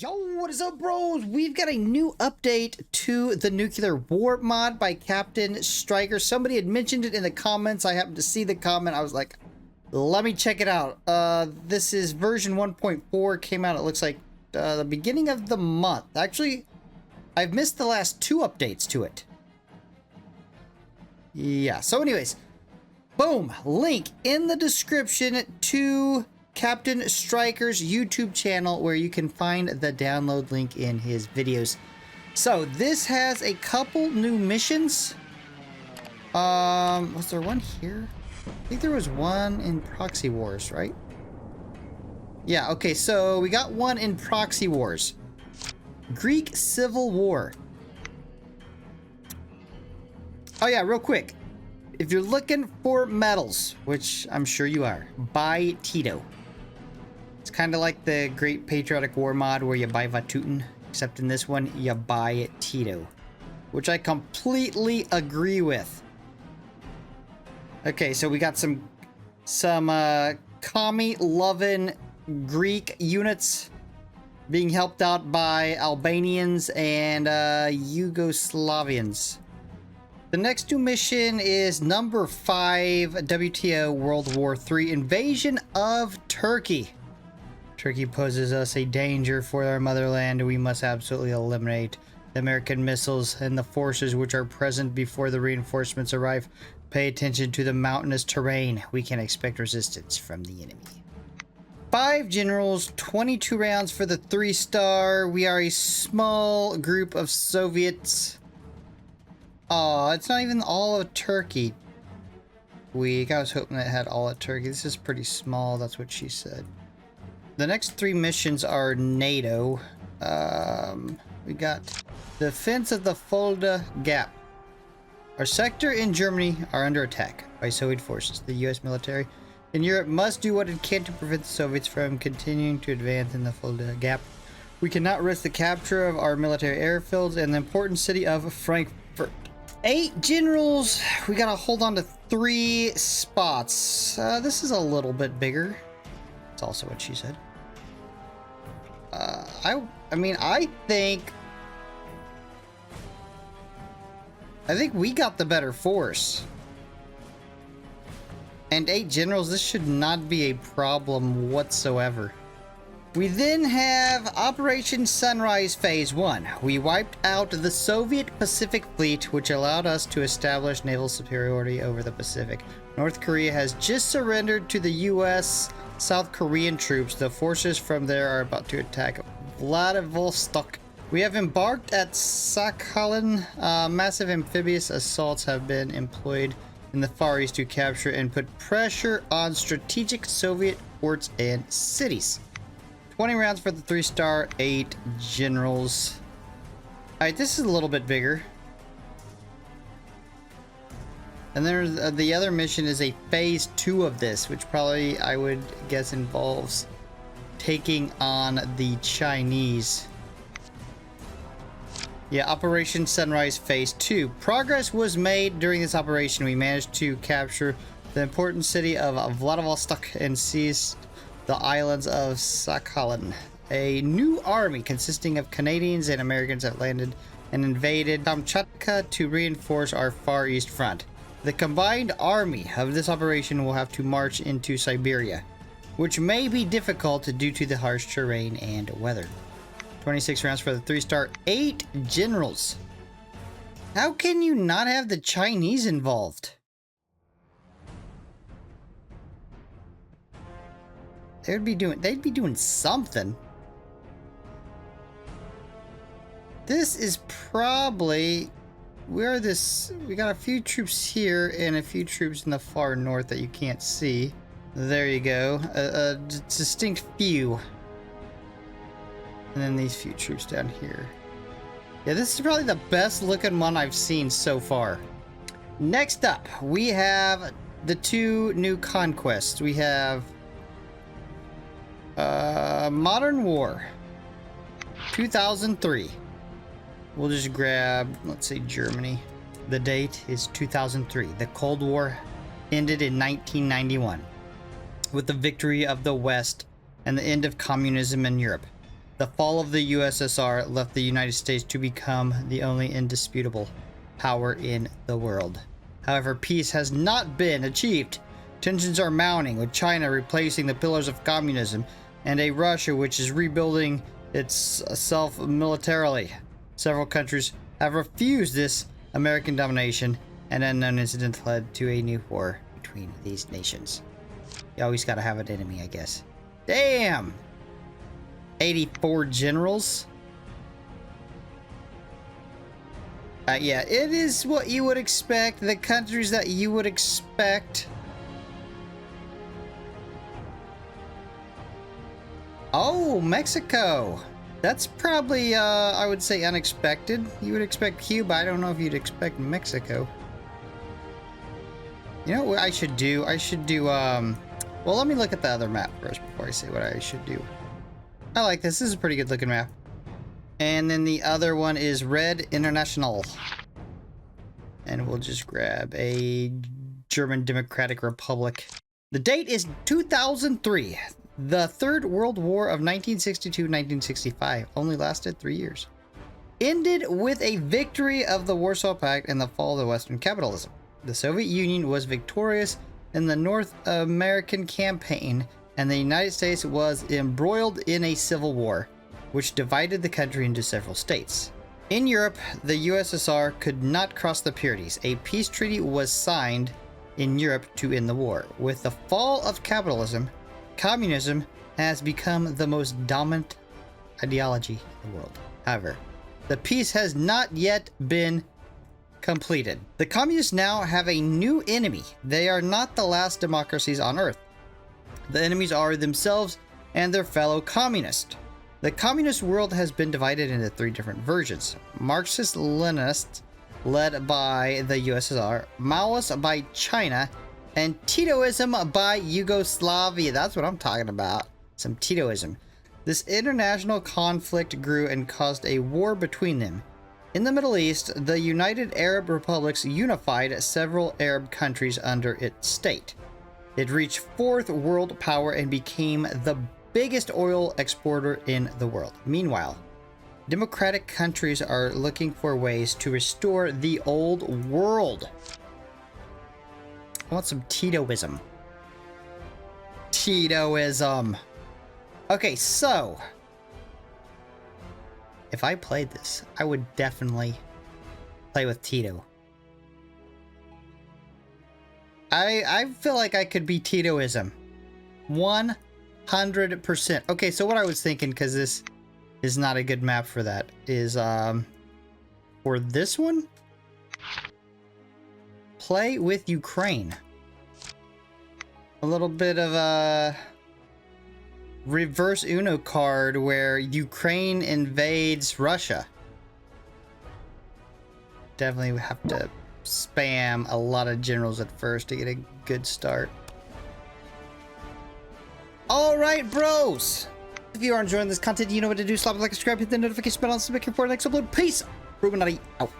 Yo, what is up, bros? We've got a new update to the nuclear war mod by Captain Striker. Somebody had mentioned it in the comments. I happened to see the comment. I was like, let me check it out. This is version 1.4. Came out, it looks like, the beginning of the month. Actually, I've missed the last two updates to it. Yeah, so anyways, boom, link in the description to Captain Striker's YouTube channel where you can find the download link in his videos. So this has a couple new missions. Was there one here? I think there was one in Proxy Wars, right? Yeah, okay, so we got one in Proxy Wars. Greek Civil War. Oh yeah, real quick. If you're looking for medals, which I'm sure you are, buy Tito. It's kind of like the Great Patriotic War mod where you buy Vatutin, except in this one, you buy Tito, which I completely agree with. Okay, so we got some commie-loving Greek units being helped out by Albanians and Yugoslavians. The next new mission is number 5, WTO World War III, Invasion of Turkey. Turkey poses us a danger for our motherland, and we must absolutely eliminate the American missiles and the forces which are present before the reinforcements arrive. Pay attention to the mountainous terrain. We can expect resistance from the enemy. 5 generals, 22 rounds for the 3-star. We are a small group of Soviets. Oh, it's not even all of Turkey. Weak. I was hoping it had all of Turkey. This is pretty small. That's what she said. The next 3 missions are NATO. We got Defense of the Fulda Gap. Our sector in Germany are under attack by Soviet forces. The U.S. military in Europe must do what it can to prevent the Soviets from continuing to advance in the Fulda Gap. We cannot risk the capture of our military airfields and the important city of Frankfurt. 8 generals. We gotta hold on to 3 spots. This is a little bit bigger. That's also what she said. I think we got the better force. And 8 generals, this should not be a problem whatsoever. We then have Operation Sunrise Phase 1. We wiped out the Soviet Pacific Fleet, which allowed us to establish naval superiority over the Pacific. North Korea has just surrendered to the U.S. South Korean troops. The forces from there are about to attack Vladivostok. We have embarked at Sakhalin. Massive amphibious assaults have been employed in the Far East to capture and put pressure on strategic Soviet ports and cities. 20 rounds for the 3-star, 8 generals. Alright, this is a little bit bigger. And there's the other mission is a phase 2 of this, which probably I would guess involves taking on the Chinese. Yeah, Operation Sunrise Phase 2. Progress was made during this operation. We managed to capture the important city of Vladivostok and seized the islands of Sakhalin. A new army consisting of Canadians and Americans have landed and invaded Kamchatka to reinforce our Far East front. The combined army of this operation will have to march into Siberia, which may be difficult due to the harsh terrain and weather. 26 rounds for the 3-star, 8 generals. How can you not have the Chinese involved? They'd be doing something. This is probably we got a few troops here and a few troops in the far north that you can't see. There you go. A distinct few. And then these few troops down here. Yeah, this is probably the best looking one I've seen so far. Next up, we have the 2 new conquests. We have Modern War 2003. We'll just grab, let's say, Germany. The date is 2003. The Cold War ended in 1991 with the victory of the West and the end of communism in Europe. The fall of the USSR left the United States to become the only indisputable power in the world. However, peace has not been achieved. Tensions are mounting, with China replacing the pillars of communism and a Russia which is rebuilding itself militarily. Several countries have refused this American domination, and unknown incidents led to a new war between these nations. You always gotta have an enemy, I guess. Damn! 84 generals? Yeah, it is what you would expect. The countries that you would expect. Oh, Mexico. That's probably, I would say unexpected. You would expect Cuba. I don't know if you'd expect Mexico. You know what I should do? I should do, well, let me look at the other map first before I say what I should do. I like this. This is a pretty good looking map. And then the other one is Red International. And we'll just grab a German Democratic Republic. The date is 2003. The Third World War of 1962-1965 only lasted 3 years. Ended with a victory of the Warsaw Pact and the fall of Western capitalism. The Soviet Union was victorious in the North American campaign, and the United States was embroiled in a civil war, which divided the country into several states. In Europe, the USSR could not cross the Pyrenees. A peace treaty was signed in Europe to end the war. With the fall of capitalism, communism has become the most dominant ideology in the world. However, the peace has not yet been completed. The communists now have a new enemy. They are not the last democracies on Earth. The enemies are themselves and their fellow communists. The communist world has been divided into 3 different versions. Marxist-Leninists, led by the USSR, Maoist by China, and Titoism by Yugoslavia. That's what I'm talking about. Some Titoism. This international conflict grew and caused a war between them. In the Middle East, the United Arab Republics unified several Arab countries under its state. It reached 4th world power and became the biggest oil exporter in the world. Meanwhile, democratic countries are looking for ways to restore the old world. I want some Titoism. Titoism. Okay, so if I played this, I would definitely play with Tito. I feel like I could be Titoism. 100%. Okay, so what I was thinking, because this is not a good map for that, is for this one, play with Ukraine. A little bit of a reverse Uno card where Ukraine invades Russia. Definitely have to spam a lot of generals at first to get a good start. Alright, bros! If you are enjoying this content, you know what to do. Slap a like, subscribe, hit the notification bell, and subscribe for the next upload. Peace! Bruchminati out.